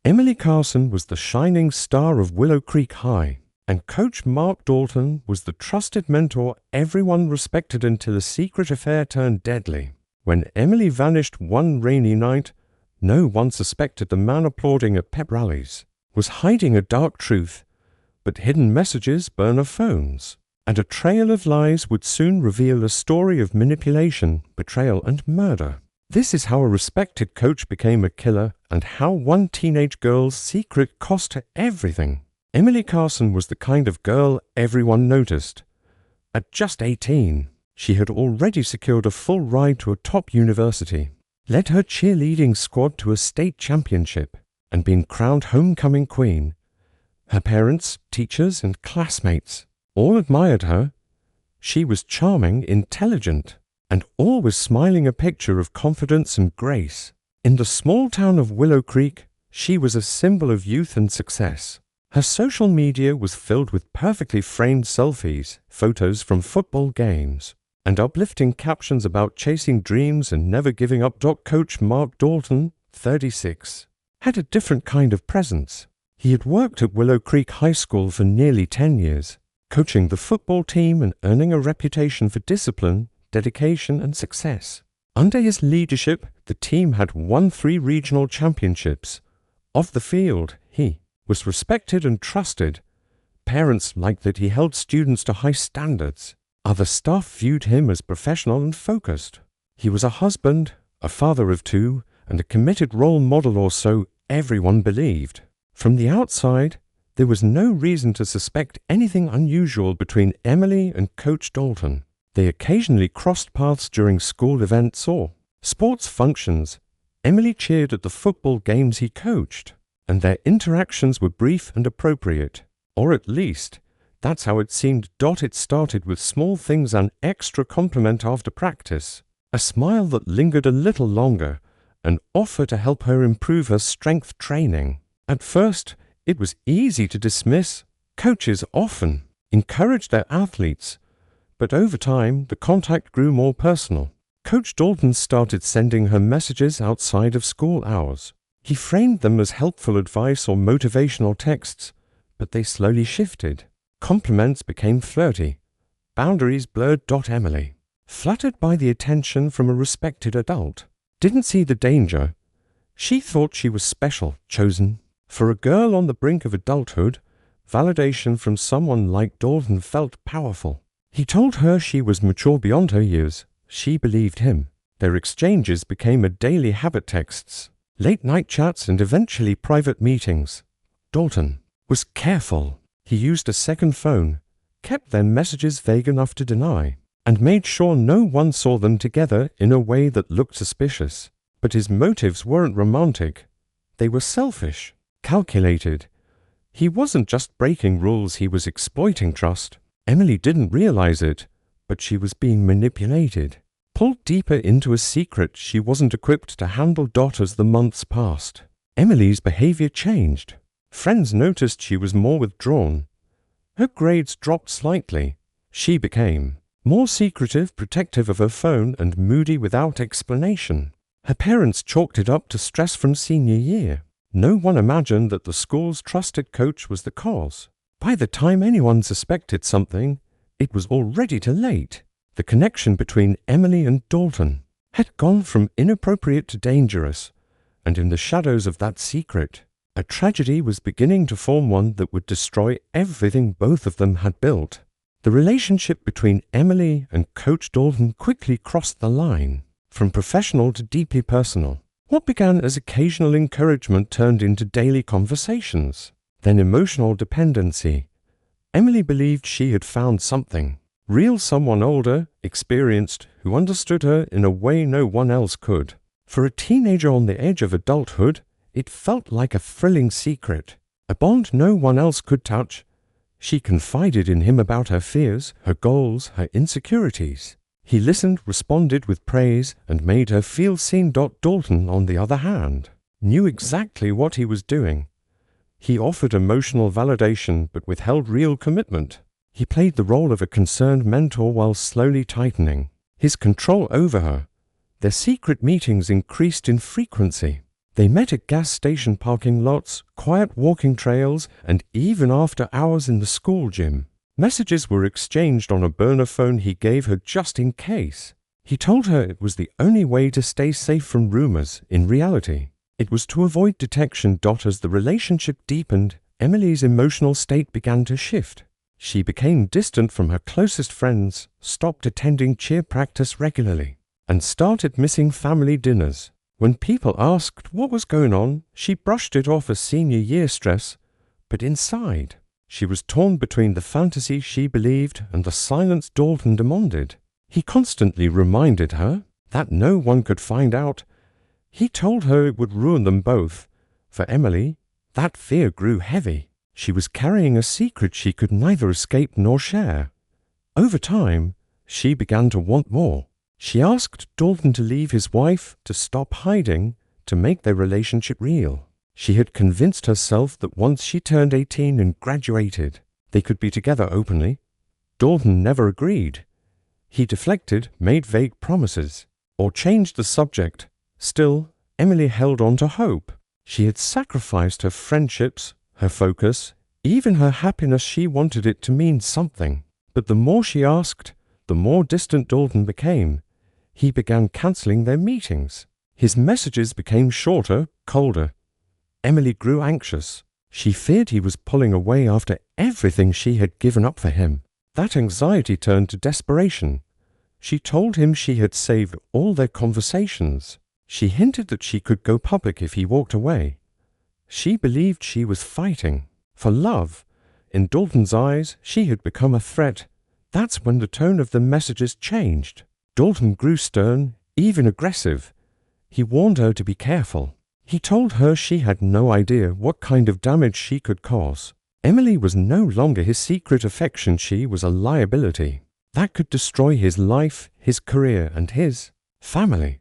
Emily Carson was the shining star of Willow Creek High, and Coach Mark Dalton was the trusted mentor everyone respected until a secret affair turned deadly. When Emily vanished one rainy night, no one suspected the man applauding at pep rallies was hiding a dark truth, but hidden messages burn her phones, and a trail of lies would soon reveal a story of manipulation, betrayal, and murder. This is how a respected coach became a killer, and how one teenage girl's secret cost her everything. Emily Carson was the kind of girl everyone noticed. At just 18, she had already secured a full ride to a top university, led her cheerleading squad to a state championship, and been crowned homecoming queen. Her parents, teachers, and classmates all admired her. She was charming, intelligent, and always smiling, a picture of confidence and grace. In the small town of Willow Creek, she was a symbol of youth and success. Her social media was filled with perfectly framed selfies, photos from football games, and uplifting captions about chasing dreams and never giving up. Coach Mark Dalton, 36, had a different kind of presence. He had worked at Willow Creek High School for nearly 10 years, coaching the football team and earning a reputation for discipline, dedication, and success. Under his leadership, the team had won 3 regional championships. Off the field, he was respected and trusted. Parents liked that he held students to high standards. Other staff viewed him as professional and focused. He was a husband, a father of 2, and a committed role model, or so everyone believed. From the outside, there was no reason to suspect anything unusual between Emily and Coach Dalton. They occasionally crossed paths during school events or sports functions. Emily cheered at the football games he coached, and their interactions were brief and appropriate, or at least that's how it seemed. It started with small things: an extra compliment after practice, a smile that lingered a little longer, an offer to help her improve her strength training. At first, it was easy to dismiss. Coaches often encouraged their athletes, but over time, the contact grew more personal. Coach Dalton started sending her messages outside of school hours. He framed them as helpful advice or motivational texts, but they slowly shifted. Compliments became flirty. Boundaries blurred. Emily, fluttered by the attention from a respected adult, didn't see the danger. She thought she was special, chosen. For a girl on the brink of adulthood, validation from someone like Dalton felt powerful. He told her she was mature beyond her years. She believed him. Their exchanges became a daily habit: texts, late-night chats, and eventually private meetings. Dalton was careful. He used a second phone, kept their messages vague enough to deny, and made sure no one saw them together in a way that looked suspicious. But his motives weren't romantic. They were selfish, calculated. He wasn't just breaking rules, he was exploiting trust. Emily didn't realize it, but she was being manipulated, pulled deeper into a secret she wasn't equipped to handle. As the months passed, Emily's behavior changed. Friends noticed she was more withdrawn. Her grades dropped slightly. She became more secretive, protective of her phone, and moody without explanation. Her parents chalked it up to stress from senior year. No one imagined that the school's trusted coach was the cause. By the time anyone suspected something, it was already too late. The connection between Emily and Dalton had gone from inappropriate to dangerous, and in the shadows of that secret, a tragedy was beginning to form, one that would destroy everything both of them had built. The relationship between Emily and Coach Dalton quickly crossed the line, from professional to deeply personal. What began as occasional encouragement turned into daily conversations, then emotional dependency. Emily believed she had found something real, someone older, experienced, who understood her in a way no one else could. For a teenager on the edge of adulthood, it felt like a thrilling secret, a bond no one else could touch. She confided in him about her fears, her goals, her insecurities. He listened, responded with praise, and made her feel seen. Dalton, on the other hand, knew exactly what he was doing. He offered emotional validation but withheld real commitment. He played the role of a concerned mentor while slowly tightening his control over her. Their secret meetings increased in frequency. They met at gas station parking lots, quiet walking trails, and even after hours in the school gym. Messages were exchanged on a burner phone he gave her just in case. He told her it was the only way to stay safe from rumors. In reality, it was to avoid detection. As the relationship deepened, Emily's emotional state began to shift. She became distant from her closest friends, stopped attending cheer practice regularly, and started missing family dinners. When people asked what was going on, she brushed it off as senior year stress, but inside, she was torn between the fantasy she believed and the silence Dalton demanded. He constantly reminded her that no one could find out. He told her it would ruin them both. For Emily, that fear grew heavy. She was carrying a secret she could neither escape nor share. Over time, she began to want more. She asked Dalton to leave his wife, to stop hiding, to make their relationship real. She had convinced herself that once she turned 18 and graduated, they could be together openly. Dalton never agreed. He deflected, made vague promises, or changed the subject. Still, Emily held on to hope. She had sacrificed her friendships, her focus, even her happiness. She wanted it to mean something. But the more she asked, the more distant Dalton became. He began cancelling their meetings. His messages became shorter, colder. Emily grew anxious. She feared he was pulling away after everything she had given up for him. That anxiety turned to desperation. She told him she had saved all their conversations. She hinted that she could go public if he walked away. She believed she was fighting for love. In Dalton's eyes, she had become a threat. That's when the tone of the messages changed. Dalton grew stern, even aggressive. He warned her to be careful. He told her she had no idea what kind of damage she could cause. Emily was no longer his secret affection. She was a liability that could destroy his life, his career, and his family.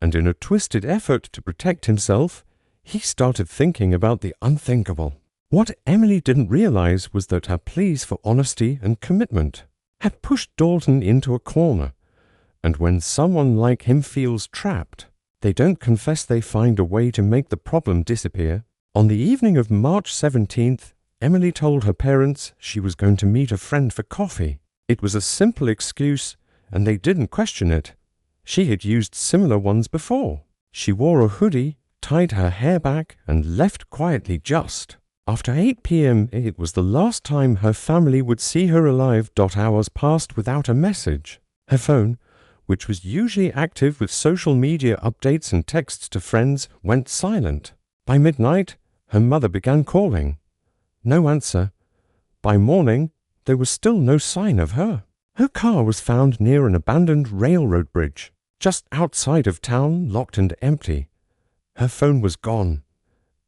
And in a twisted effort to protect himself, he started thinking about the unthinkable. What Emily didn't realize was that her pleas for honesty and commitment had pushed Dalton into a corner. And when someone like him feels trapped, they don't confess. They find a way to make the problem disappear. On the evening of March 17th, Emily told her parents she was going to meet a friend for coffee. It was a simple excuse, and they didn't question it. She had used similar ones before. She wore a hoodie, tied her hair back, and left quietly just after 8 p.m. It was the last time her family would see her alive. Hours passed without a message. Her phone, which was usually active with social media updates and texts to friends, went silent. By midnight, her mother began calling. No answer. By morning, there was still no sign of her. Her car was found near an abandoned railroad bridge, just outside of town, locked and empty. Her phone was gone.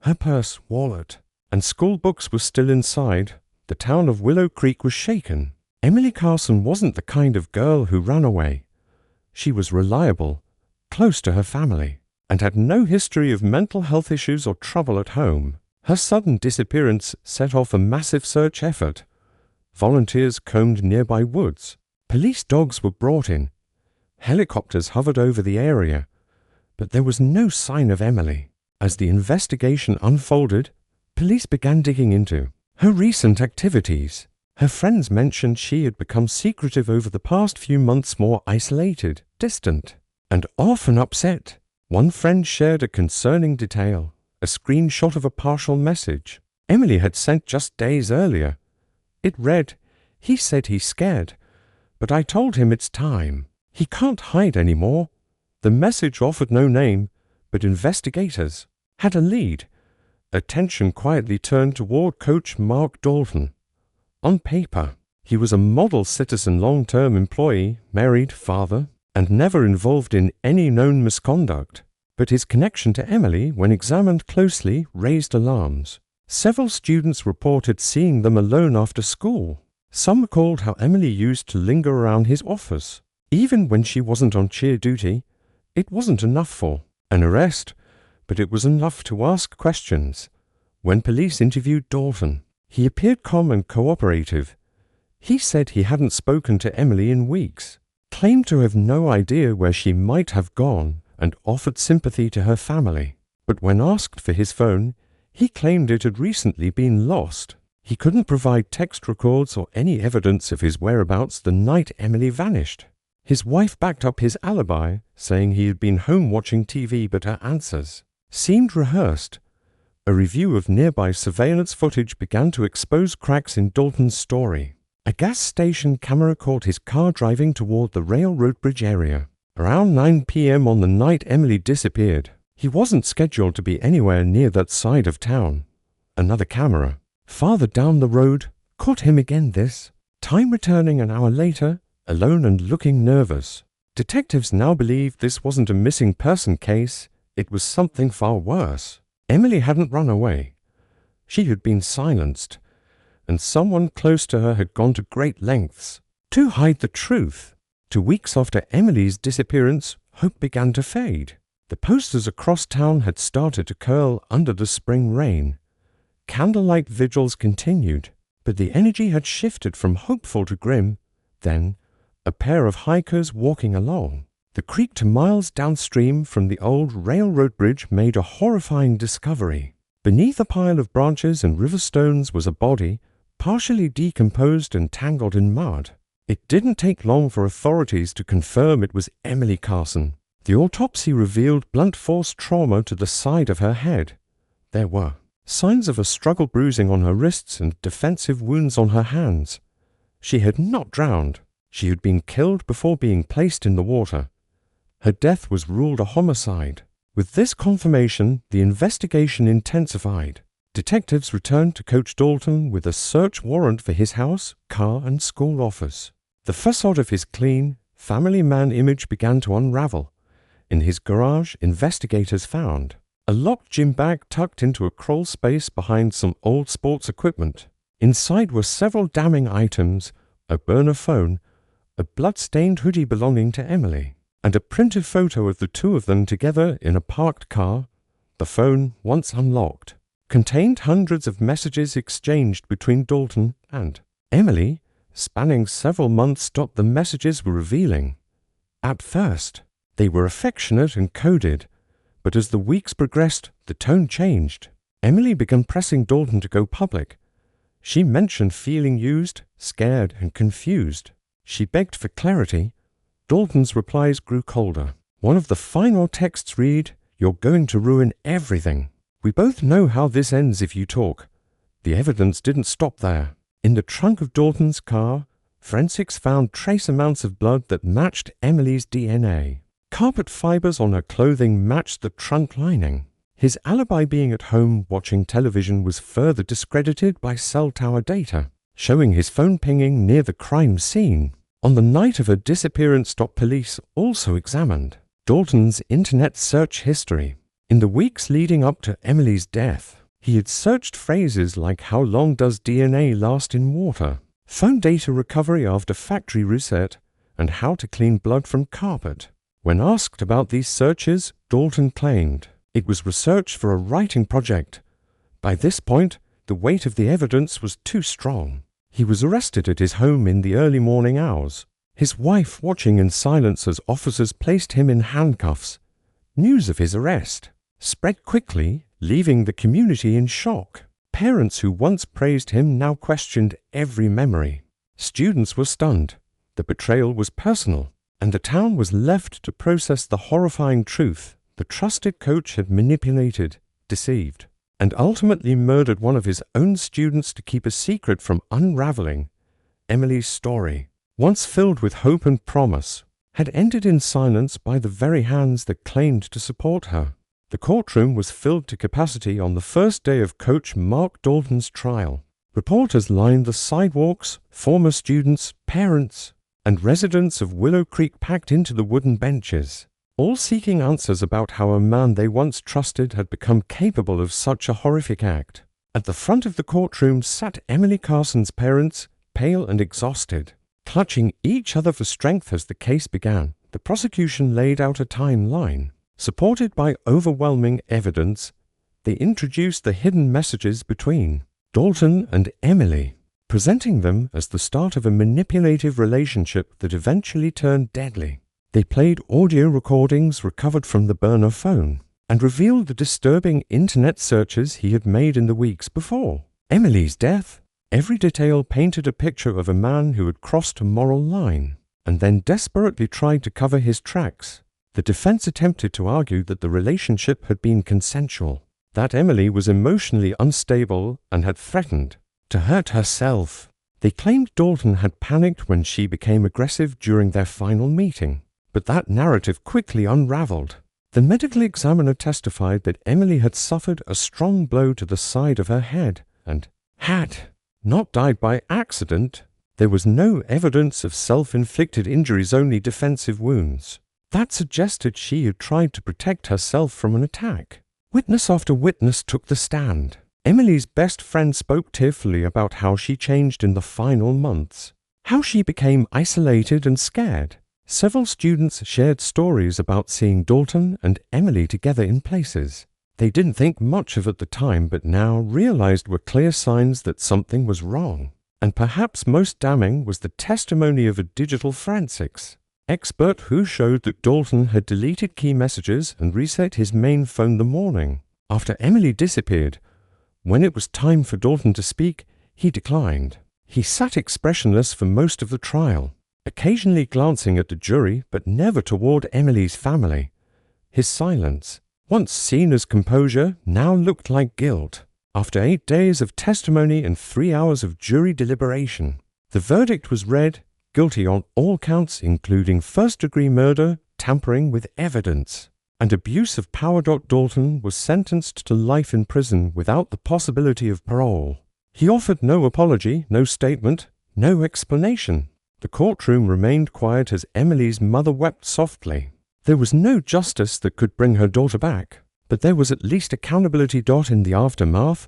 Her purse, wallet, and school books were still inside. The town of Willow Creek was shaken. Emily Carson wasn't the kind of girl who ran away. She was reliable, close to her family, and had no history of mental health issues or trouble at home. Her sudden disappearance set off a massive search effort. Volunteers combed nearby woods. Police dogs were brought in. Helicopters hovered over the area. But there was no sign of Emily. As the investigation unfolded, police began digging into her recent activities. Her friends mentioned she had become secretive over the past few months, more isolated, distant, and often upset. One friend shared a concerning detail, a screenshot of a partial message Emily had sent just days earlier. It read, "He said he's scared, but I told him it's time. He can't hide anymore." The message offered no name, but investigators had a lead. Attention quietly turned toward Coach Mark Dalton. On paper, he was a model citizen, long-term employee, married, father, and never involved in any known misconduct. But his connection to Emily, when examined closely, raised alarms. Several students reported seeing them alone after school. Some recalled how Emily used to linger around his office. Even when she wasn't on cheer duty, it wasn't enough for an arrest, but it was enough to ask questions. When police interviewed Dalton, he appeared calm and cooperative. He said he hadn't spoken to Emily in weeks, claimed to have no idea where she might have gone, and offered sympathy to her family. But when asked for his phone, he claimed it had recently been lost. He couldn't provide text records or any evidence of his whereabouts the night Emily vanished. His wife backed up his alibi, saying he had been home watching TV, but her answers seemed rehearsed. A review of nearby surveillance footage began to expose cracks in Dalton's story. A gas station camera caught his car driving toward the railroad bridge area around 9 p.m. on the night Emily disappeared. He wasn't scheduled to be anywhere near that side of town. Another camera, farther down the road, caught him again this time, returning an hour later, alone and looking nervous. Detectives now believed this wasn't a missing person case, it was something far worse. Emily hadn't run away. She had been silenced, and someone close to her had gone to great lengths to hide the truth. 2 weeks after Emily's disappearance, hope began to fade. The posters across town had started to curl under the spring rain. Candlelight vigils continued, but the energy had shifted from hopeful to grim. Then, a pair of hikers walking along the creek 2 miles downstream from the old railroad bridge made a horrifying discovery. Beneath a pile of branches and river stones was a body, partially decomposed and tangled in mud. It didn't take long for authorities to confirm it was Emily Carson. The autopsy revealed blunt force trauma to the side of her head. There were signs of a struggle, bruising on her wrists and defensive wounds on her hands. She had not drowned. She had been killed before being placed in the water. Her death was ruled a homicide. With this confirmation, the investigation intensified. Detectives returned to Coach Dalton with a search warrant for his house, car, and school office. The facade of his clean, family man image began to unravel. In his garage, investigators found a locked gym bag tucked into a crawl space behind some old sports equipment. Inside were several damning items, a burner phone, a blood-stained hoodie belonging to Emily, and a printed photo of the two of them together in a parked car. The phone, once unlocked, contained hundreds of messages exchanged between Dalton and Emily, spanning several months. The messages were revealing. At first, they were affectionate and coded, but as the weeks progressed, the tone changed. Emily began pressing Dalton to go public. She mentioned feeling used, scared, and confused. She begged for clarity. Dalton's replies grew colder. One of the final texts read, "You're going to ruin everything. We both know how this ends if you talk." The evidence didn't stop there. In the trunk of Dalton's car, forensics found trace amounts of blood that matched Emily's DNA. Carpet fibers on her clothing matched the trunk lining. His alibi being at home watching television was further discredited by cell tower data, showing his phone pinging near the crime scene. On the night of her disappearance, police also examined Dalton's internet search history. In the weeks leading up to Emily's death, he had searched phrases like "How long does DNA last in water?", phone data recovery after factory reset, and "How to clean blood from carpet." When asked about these searches, Dalton claimed it was research for a writing project. By this point, the weight of the evidence was too strong. He was arrested at his home in the early morning hours, his wife watching in silence as officers placed him in handcuffs. News of his arrest spread quickly, leaving the community in shock. Parents who once praised him now questioned every memory. Students were stunned. The betrayal was personal, and the town was left to process the horrifying truth. The trusted coach had manipulated, deceived, and ultimately murdered one of his own students to keep a secret from unraveling. Emily's story, once filled with hope and promise, had ended in silence by the very hands that claimed to support her. The courtroom was filled to capacity on the first day of Coach Mark Dalton's trial. Reporters lined the sidewalks, former students, parents, and residents of Willow Creek packed into the wooden benches, all seeking answers about how a man they once trusted had become capable of such a horrific act. At the front of the courtroom sat Emily Carson's parents, pale and exhausted, clutching each other for strength as the case began. The prosecution laid out a timeline. Supported by overwhelming evidence, they introduced the hidden messages between Dalton and Emily, presenting them as the start of a manipulative relationship that eventually turned deadly. They played audio recordings recovered from the burner phone, and revealed the disturbing internet searches he had made in the weeks before. Emily's death. Every detail painted a picture of a man who had crossed a moral line and then desperately tried to cover his tracks. The defense attempted to argue that the relationship had been consensual, that Emily was emotionally unstable and had threatened to hurt herself. They claimed Dalton had panicked when she became aggressive during their final meeting, but that narrative quickly unraveled. The medical examiner testified that Emily had suffered a strong blow to the side of her head and had not died by accident. There was no evidence of self-inflicted injuries, only defensive wounds. That suggested she had tried to protect herself from an attack. Witness after witness took the stand. Emily's best friend spoke tearfully about how she changed in the final months, how she became isolated and scared. Several students shared stories about seeing Dalton and Emily together in places they didn't think much of at the time, but now realized were clear signs that something was wrong. And perhaps most damning was the testimony of a digital forensics expert who showed that Dalton had deleted key messages and reset his main phone the morning after Emily disappeared. When it was time for Dalton to speak, he declined. He sat expressionless for most of the trial, occasionally glancing at the jury but never toward Emily's family. His silence, once seen as composure, now looked like guilt. After 8 days of testimony and 3 hours of jury deliberation, the verdict was read: guilty on all counts, including first-degree murder, tampering with evidence, and abuse of power. Dalton was sentenced to life in prison without the possibility of parole. He offered no apology, no statement, no explanation. The courtroom remained quiet as Emily's mother wept softly. There was no justice that could bring her daughter back, but there was at least accountability. In the aftermath,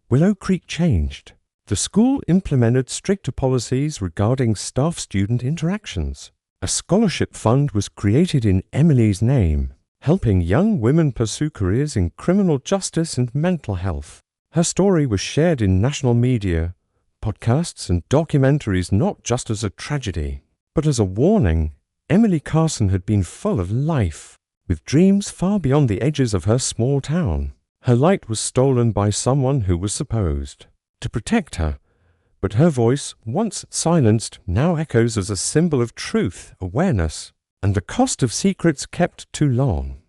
Willow Creek changed. The school implemented stricter policies regarding staff-student interactions. A scholarship fund was created in Emily's name, helping young women pursue careers in criminal justice and mental health. Her story was shared in national media, podcasts, and documentaries, not just as a tragedy, but as a warning. Emily Carson had been full of life, with dreams far beyond the edges of her small town. Her light was stolen by someone who was supposed to protect her, but her voice, once silenced, now echoes as a symbol of truth, awareness, and the cost of secrets kept too long.